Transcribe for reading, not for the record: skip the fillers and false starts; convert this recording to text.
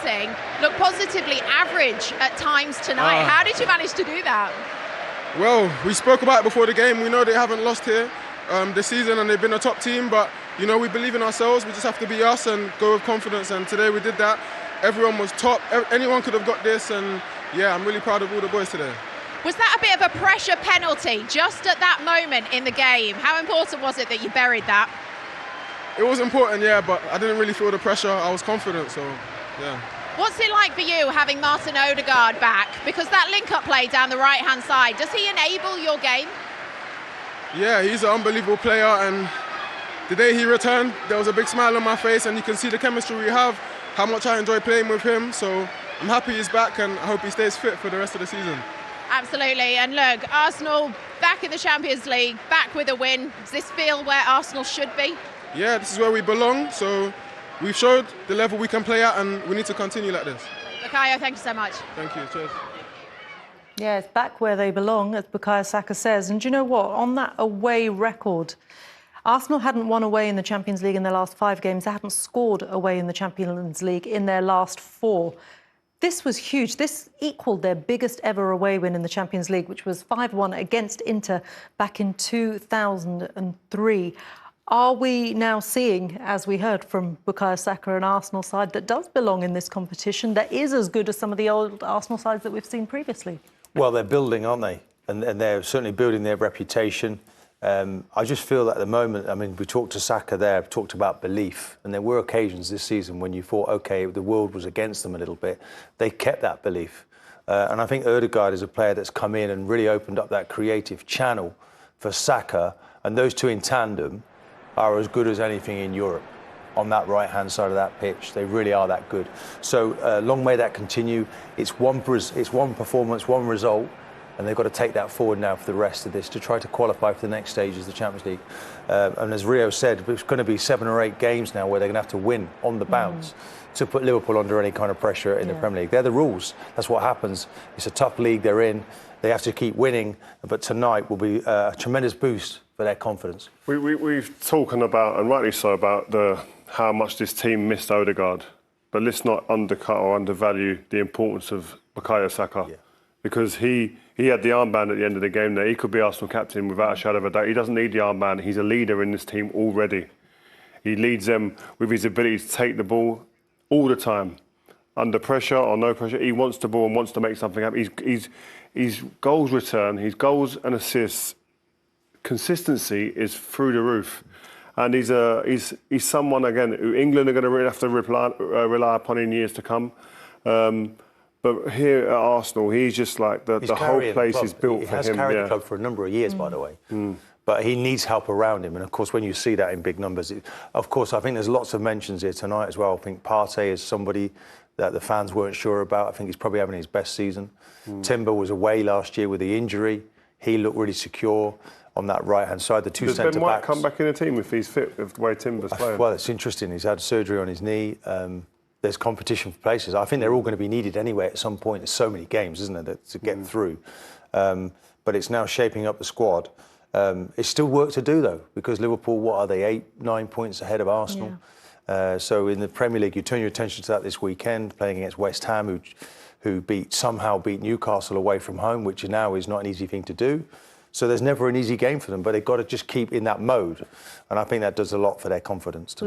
starting, looked positively average at times tonight. How did you manage to do that? Well, we spoke about it before the game. We know they haven't lost here this season and they've been a top team, but you know, we believe in ourselves. We just have to be us and go with confidence, and today we did that. Everyone was top. Anyone could have got this, and yeah, I'm really proud of all the boys today. Was that a bit of a pressure penalty just at that moment in the game? How important was it that you buried that? It was important, yeah, but I didn't really feel the pressure. I was confident, so yeah. What's it like for you having Martin Odegaard back? Because that link-up play down the right-hand side, does he enable your game? Yeah, he's an unbelievable player, and the day he returned, there was a big smile on my face, and you can see the chemistry we have, how much I enjoy playing with him. So I'm happy he's back, and I hope he stays fit for the rest of the season. Absolutely, and look, Arsenal back in the Champions League, back with a win. Does this feel where Arsenal should be? Yeah, this is where we belong, so we've showed the level we can play at, and we need to continue like this. Bukayo, thank you so much. Thank you, cheers. Yeah, it's back where they belong, as Bukayo Saka says. And do you know what? On that away record, Arsenal hadn't won away in the Champions League in their last 5 games. They hadn't scored away in the Champions League in their last 4. This was huge. This equalled their biggest ever away win in the Champions League, which was 5-1 against Inter back in 2003. Are we now seeing, as we heard from Bukayo Saka, an Arsenal side that does belong in this competition, that is as good as some of the old Arsenal sides that we've seen previously? Well, they're building, aren't they? And they're certainly building their reputation. I just feel that at the moment, I mean, we talked to Saka there, talked about belief, and there were occasions this season when you thought, OK, the world was against them a little bit. They kept that belief. And I think Odegaard is a player that's come in and really opened up that creative channel for Saka, and those two in tandem are as good as anything in Europe on that right-hand side of that pitch. They really are that good. So long may that continue. It's one performance, one result, and they've got to take that forward now for the rest of this to try to qualify for the next stages of the Champions League. And as Rio said, it's going to be 7 or 8 games now where they're going to have to win on the bounce to put Liverpool under any kind of pressure in the Premier League. They're the rules. That's what happens. It's a tough league they're in. They have to keep winning, but tonight will be a tremendous boost for their confidence. We've talking about, and rightly so, about how much this team missed Odegaard. But let's not undercut or undervalue the importance of Bukayo Saka. Yeah. Because he had the armband at the end of the game there. He could be Arsenal captain without a shadow of a doubt. He doesn't need the armband. He's a leader in this team already. He leads them with his ability to take the ball all the time. Under pressure or no pressure, he wants the ball and wants to make something happen. His goals return, his goals and assists, consistency is through the roof. And he's someone, again, who England are going to really have to rely upon in years to come. But here at Arsenal, he's just like the whole place is built for him. He has carried the club for a number of years, by the way. But he needs help around him. And, of course, when you see that in big numbers, of course, I think there's lots of mentions here tonight as well. I think Partey is somebody that the fans weren't sure about. I think he's probably having his best season. Timber was away last year with the injury. He looked really secure on that right-hand side. The two centre-backs. Does Ben White come back in the team if he's fit, with the way Timber's playing? Well, it's interesting. He's had surgery on his knee. There's competition for places. I think they're all going to be needed anyway at some point. There's so many games, isn't there, to get through. But it's now shaping up the squad. It's still work to do, though, because Liverpool, what are they, 8, 9 points ahead of Arsenal? Yeah. So in the Premier League, you turn your attention to that this weekend, playing against West Ham, who somehow beat Newcastle away from home, which now is not an easy thing to do. So there's never an easy game for them, but they've got to just keep in that mode. And I think that does a lot for their confidence too.